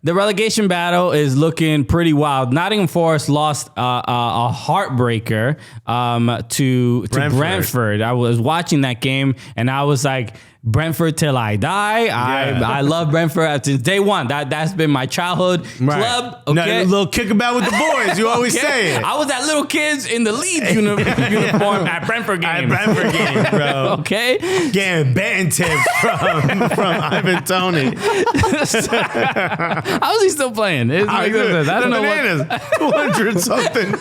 The relegation battle is looking pretty wild. Nottingham Forest lost a heartbreaker to Brentford. I was watching that game, and I was like, Brentford till I die. I love Brentford since day one. That's been my childhood club. Okay, no, little kickabout with the boys. You always say it. I was at little kids in the Leeds uniform at Brentford games. Bro. Okay, getting betting tips from Ivan Toney. How is he still playing? I don't know. Bananas, 200 something.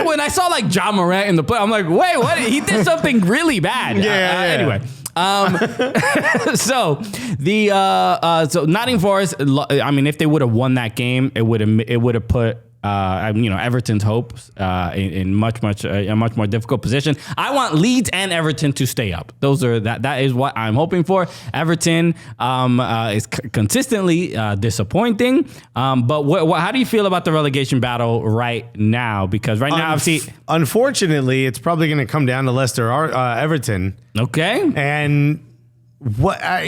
When I saw like John Morant in the play, I'm like, wait, what? He did something really bad. Anyway. So Nottingham Forest. I mean, if they would have won that game, it would have put Everton's hopes in a much more difficult position. I want Leeds and Everton to stay up. That is what I'm hoping for. Everton is consistently disappointing. But how do you feel about the relegation battle right now? Because right now, unfortunately, it's probably going to come down to Leicester or Everton. Okay, and. What Sean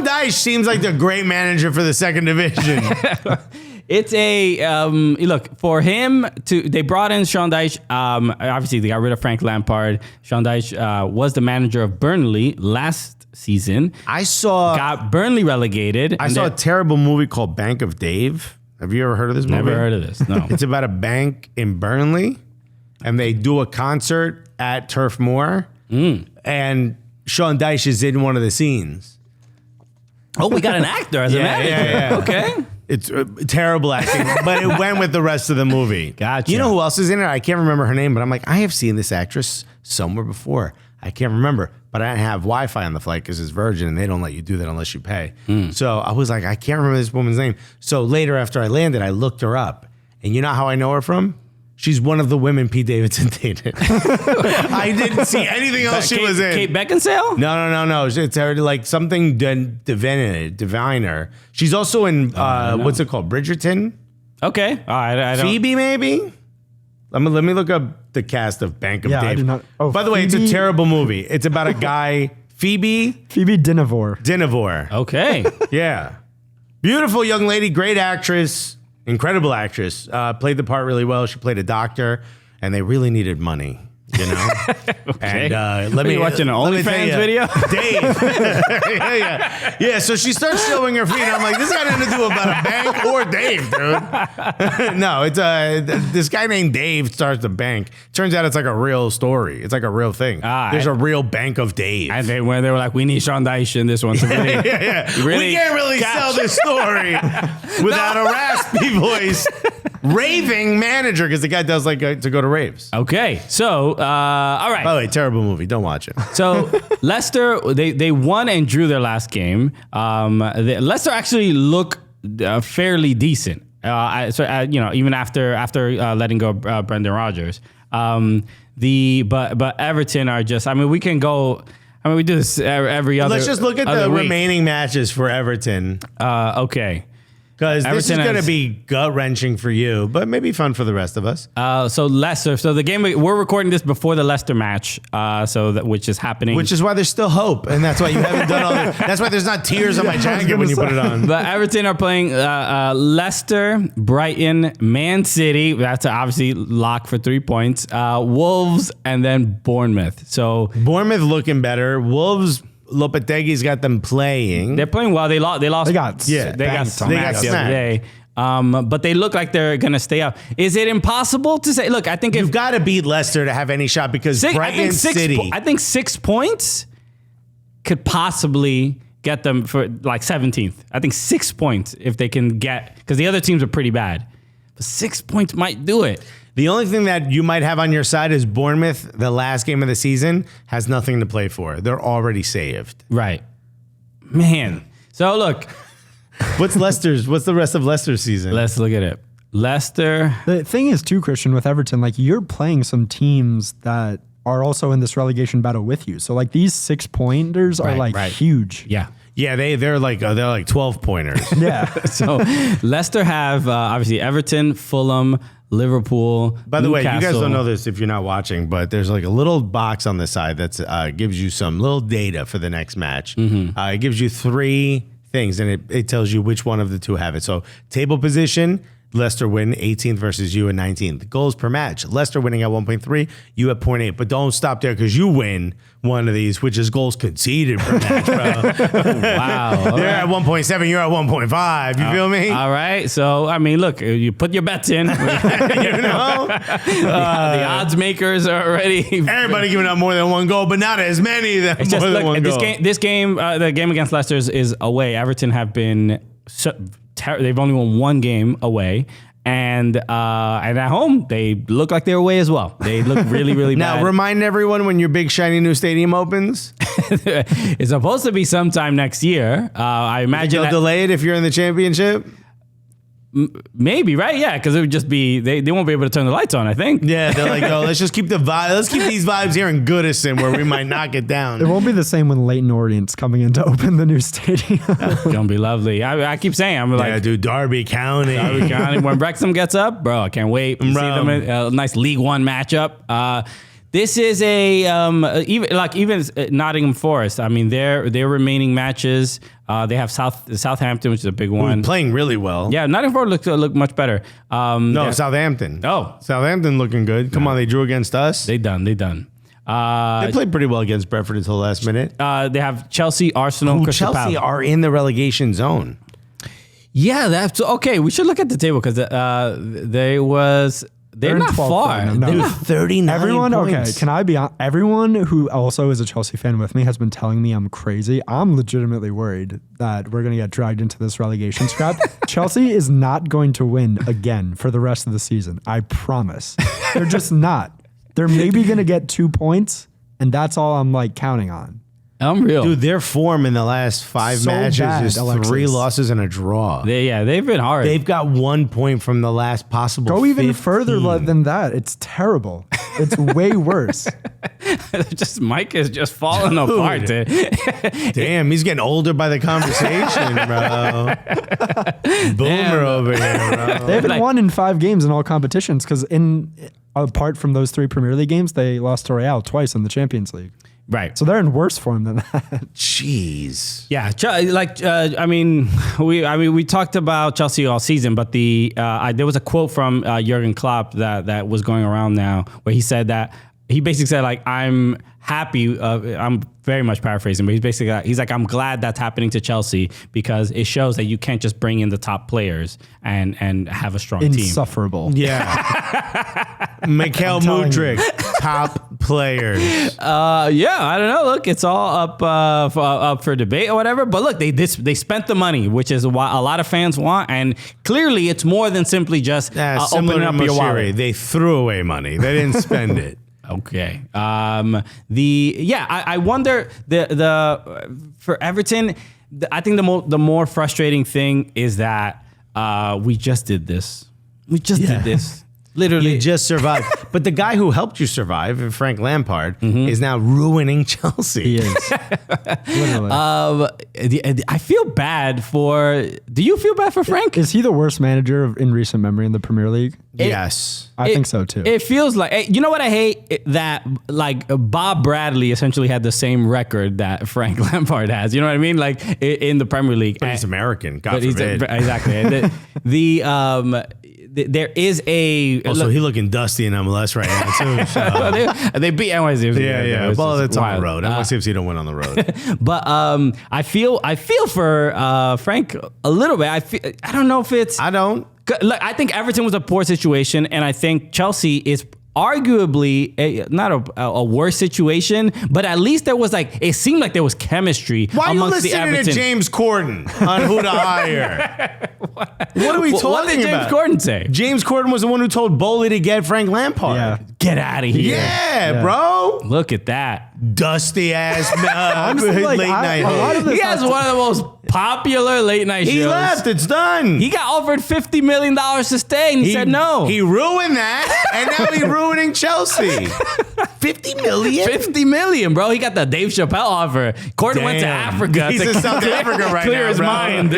Dyche seems like the great manager for the second division. It's a look for him to. They brought in Sean Dyche. Obviously, they got rid of Frank Lampard. Sean Dyche was the manager of Burnley last season. Got Burnley relegated. I saw a terrible movie called Bank of Dave. Have you ever heard of this movie? Never heard of this. No. It's about a bank in Burnley, and they do a concert at Turf Moor. And Sean Dyche is in one of the scenes. Oh, we got an actor as a manager. Yeah. Okay. It's terrible acting, but it went with the rest of the movie. Gotcha. You know who else is in it? I can't remember her name, but I'm like, I have seen this actress somewhere before. I can't remember, but I didn't have Wi-Fi on the flight because it's Virgin, and they don't let you do that unless you pay. So I was like, I can't remember this woman's name. So later after I landed, I looked her up. And you know how I know her from? She's one of the women Pete Davidson dated. I didn't see anything else she was in. Kate Beckinsale? No. It's her, like something diviner. She's also in, what's it called? Bridgerton? Okay. All right. I don't. Phoebe, maybe? Let me look up the cast of Bank of Dave. I do not. Oh, by the way, it's a terrible movie. It's about a guy, Phoebe Dinevor. Okay. Yeah. Beautiful young lady, great actress. Incredible actress. Played the part really well. She played a doctor, and they really needed money, you know? Okay. And let me watching an OnlyFans video? Dave. Yeah, so she starts showing her feet, and I'm like, this got nothing to do about a bank or Dave, dude. No, it's this guy named Dave starts a bank. Turns out it's like a real story. It's like a real thing. There's a real Bank of Dave. And they were like, we need Sean Dyche in this one. So really, we can't really sell this story without a raspy voice. Raving manager, because the guy does like to go to raves. Okay, so all right. By the way, terrible movie. Don't watch it. So Leicester, they won and drew their last game. Leicester actually look fairly decent. Even after letting go Brendan Rodgers. But Everton are just. I mean, we can go. I mean, we do this every other. Let's just look at the remaining matches for Everton. Okay. Because this is going to be gut-wrenching for you, but maybe fun for the rest of us. So Leicester. So the game, we're recording this before the Leicester match, which is happening. Which is why there's still hope, and that's why you haven't done all this. That's why there's not tears on my jacket when you put it on. But Everton are playing Leicester, Brighton, Man City. That's obviously lock for 3 points. Wolves, and then Bournemouth. So Bournemouth looking better. Wolves... Lopetegui's got them playing. They're playing well. They lost. They got smacked the other day. But But they look like they're going to stay up. Is it impossible to say? Look, I think you've got to beat Leicester to have any shot because Brighton City. I think 6 points could possibly get them for like 17th. I think 6 points if they can get, because the other teams are pretty bad. But 6 points might do it. The only thing that you might have on your side is Bournemouth, the last game of the season, has nothing to play for. They're already saved. Right. Man. So look. What's the rest of Leicester's season? Let's look at it. Leicester. The thing is too, Christian, with Everton, like you're playing some teams that are also in this relegation battle with you. So like these 6 pointers are huge. Yeah. Yeah, they're like 12 pointers. Yeah. So Leicester have obviously Everton, Fulham, Liverpool. By the way, Newcastle. you guys don't know this if you're not watching, but there's like a little box on the side that gives you some little data for the next match. It gives you three things, and it tells you which one of the two have it. So table position, Leicester win 18th versus you at 19th. Goals per match, Leicester winning at 1.3, you at 0.8. But don't stop there because you win one of these, which is goals conceded per match, bro. Wow. They're at 1.7, you're at 1.5. You feel me? All right. So, I mean, look, you put your bets in. You know? The odds makers are already. Everybody giving up more than one goal, but not as many that It's more just, than look, one this goal. the game against Leicester is away. Everton have been, they've only won one game away. And at home, they look like they're away as well. They look really, really bad. Now, remind everyone when your big, shiny new stadium opens. It's supposed to be sometime next year. I imagine They'll delay it if you're in the championship. Maybe, right? Yeah, because it would just be, they won't be able to turn the lights on, I think. Yeah, they're like, oh, let's just keep the vibe. Let's keep these vibes here in Goodison where we might knock it down. It won't be the same when Leighton Orient's coming in to open the new stadium. It's going to be lovely. I keep saying, I'm like, Yeah, dude, Derby County. when Wrexham gets up, bro, I can't wait to see them in a nice League One matchup. This is even Nottingham Forest. I mean, their remaining matches. They have Southampton, which is a big one. Playing really well. Yeah, Nottingham Forest look much better. No, Southampton. Oh. Southampton looking good. Come on, they drew against us. They done. They played pretty well against Brentford until the last minute. They have Chelsea, Arsenal, Crystal Chelsea Palace. are in the relegation zone. Yeah, that's okay. We should look at the table because they're not 12th far. right now. They're No. not- 39 Everyone, points. okay, can I be honest? Everyone who also is a Chelsea fan with me has been telling me I'm crazy. I'm legitimately worried that we're going to get dragged into this relegation scrap. Chelsea is not going to win again for the rest of the season. I promise. They're just not. They're maybe going to get 2 points, and that's all I'm like counting on. Unreal. Dude, their form in the last 5 So matches bad, is Alexis. 3 losses and a draw. They've been hard. They've got 1 point from the last possible Go even 15. further than that. It's terrible. It's way worse. Mike is just falling apart. Damn, he's getting older by the conversation, bro. Boomer over here, bro. They haven't Like- won in 5 games in all competitions because apart from those 3 Premier League games, they lost to Real twice in the Champions League. Right. So they're in worse form than that. Jeez. Yeah, we talked about Chelsea all season, but there was a quote from Jurgen Klopp that was going around now where he said that he basically said like, I'm happy. I'm very much paraphrasing, but he's like, I'm glad that's happening to Chelsea because it shows that you can't just bring in the top players and have a strong team. Insufferable. Yeah. Mikhail Mudryk, top players. Yeah, I don't know. Look, it's all up for debate or whatever. But look, they spent the money, which is what a lot of fans want, and clearly it's more than simply just Similar opening to up your wallet. Moshiri, they threw away money. They didn't spend it. Okay. I wonder for Everton. I think the more frustrating thing is that we just did this. We just did this. Literally, You just survived. But the guy who helped you survive, Frank Lampard, is now ruining Chelsea. He is. Literally. I feel bad for. Do you feel bad for Frank? Is he the worst manager in recent memory in the Premier League? Yes. I think so too. It feels like, you know what I hate? That like Bob Bradley essentially had the same record that Frank Lampard has. You know what I mean? Like in the Premier League. But he's American. God But forbid. exactly. There is a. Also, he looking dusty in MLS right now, too. So. they beat NYCFC. Yeah. It's Well, just it's on wild. the road. NYCFC don't win on the road. But I feel for Frank a little bit. I don't know if it's. I don't. Look, I think Everton was a poor situation, and I think Chelsea is arguably not a worse situation, but at least there was it seemed like there was chemistry Why are you amongst the listening Everton. to James Corden on who to hire? What are we talking What did James about? Corden say? James Corden was the one who told Bowley to get Frank Lampard. Yeah. Get out of here. Yeah, bro. Look at that. Dusty ass Honestly, late like, night a lot of host. this He has one of the most popular late night shows. He left. It's done. He got offered $50 million to stay, and he said no. He ruined that, and now he's ruining Chelsea. 50 million? $50 million, bro. He got the Dave Chappelle offer. Corden went to Damn. Africa. He's to in South Africa right clear now, his bro. mind.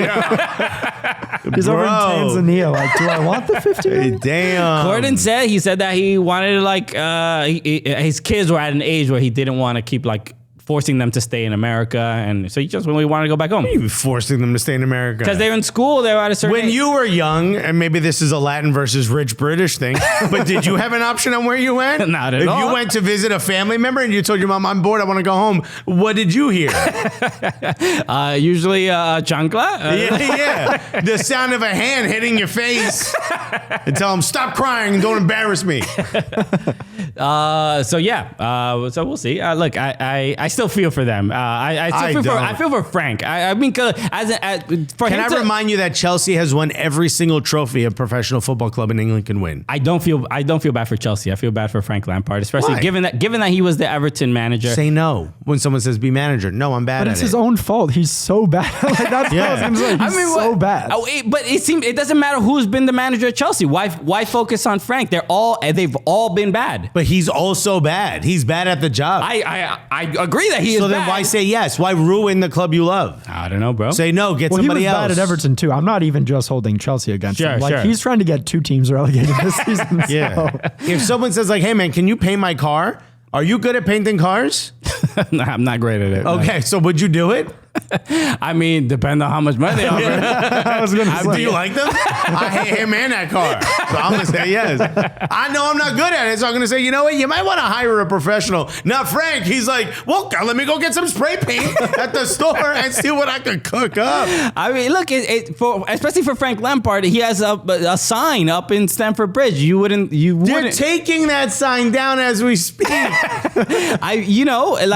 He's over in Bro. Tanzania. Like, do I want the 50 million? Damn. Corden said that he wanted to his kids were at an age where he didn't want to keep forcing them to stay in America, and so he just really wanted to go back home You forcing them to stay in America. because they're in school. They're at a certain When age. you were young, and maybe this is a Latin versus rich British thing, but did you have an option on where you went? Not at if all. If you went to visit a family member and you told your mom, I'm bored, I want to go home, what did you hear? Usually chancla. Yeah. The sound of a hand hitting your face and tell them, stop crying and don't embarrass me. So so we'll see. Look, I still feel for them. I feel for Frank. I mean, for Can him I remind you that Chelsea has won every single trophy a professional football club in England can win? I don't feel bad for Chelsea. I feel bad for Frank Lampard, especially Why? given that he was the Everton manager. Say no when someone says be manager. No, I'm bad But at it's it. his own fault. He's so bad. Like, that's what I was gonna say. He's so bad. But it doesn't matter who's been the manager at Chelsea. Why focus on Frank? They've all been bad. But he's also bad. He's bad at the job. I agree that he is So bad. then why say yes? Why ruin the club you love? I don't know, bro. Say no, get Well, he was somebody else. bad at Everton too. I'm not even just holding Chelsea against him. Like, Sure. he's trying to get 2 teams relegated this season. Yeah. So. If someone says like, hey man, can you paint my car? Are you good at painting cars? I'm not great at it. Okay, so would you do it? I mean, depend on how much money they offer. I was gonna Do say. you like them? I hate him and that car. So I'm going to say yes. I know I'm not good at it, so I'm going to say, you know what? You might want to hire a professional. Not Frank. He's like, well, let me go get some spray paint at the store and see what I can cook up. I mean, look, especially for Frank Lampard, he has a sign up in Stamford Bridge. You wouldn't. They're taking that sign down as we speak. Like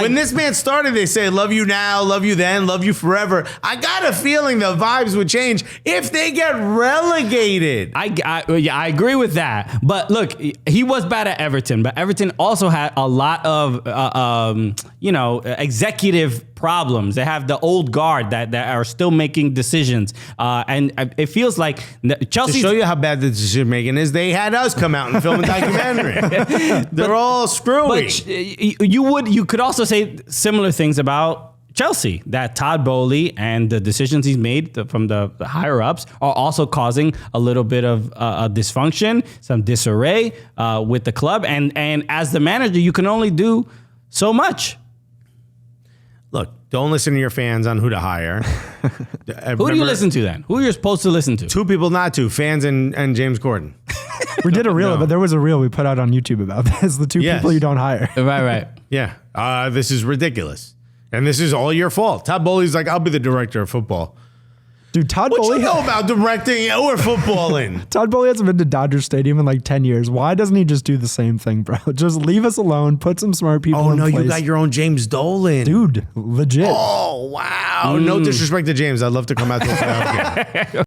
When this man started, they say, love you now, love you then, love you forever. I got a feeling the vibes would change if they get relegated. I agree with that. But look, he was bad at Everton, but Everton also had a lot of executive problems. They have the old guard that are still making decisions, and it feels like Chelsea. To show you how bad the decision making is, they had us come out and film a documentary. They're all screwy. But you could also say similar things about Chelsea, that Todd Bowley and the decisions he's made from the higher ups are also causing a little bit of dysfunction, some disarray with the club, and as the manager, you can only do so much. Look, don't listen to your fans on who to hire. Who do you listen to then? Who you're supposed to listen to? 2 people not to, fans and James Corden. We did a reel, No. but there was a reel we put out on YouTube about this. The 2 Yes. people you don't hire. Right. Yeah, this is ridiculous. And this is all your fault. Todd Bowley's like, I'll be the director of football. Dude, Todd What Bowley. you know about directing or footballing? Todd Bowley hasn't been to Dodger Stadium in like 10 years. Why doesn't he just do the same thing, bro? Just leave us alone. Put some smart people Oh, in no, place. you got your own James Dolan. Dude, legit. Oh, wow. No disrespect to James. I'd love to come out to a playoff game.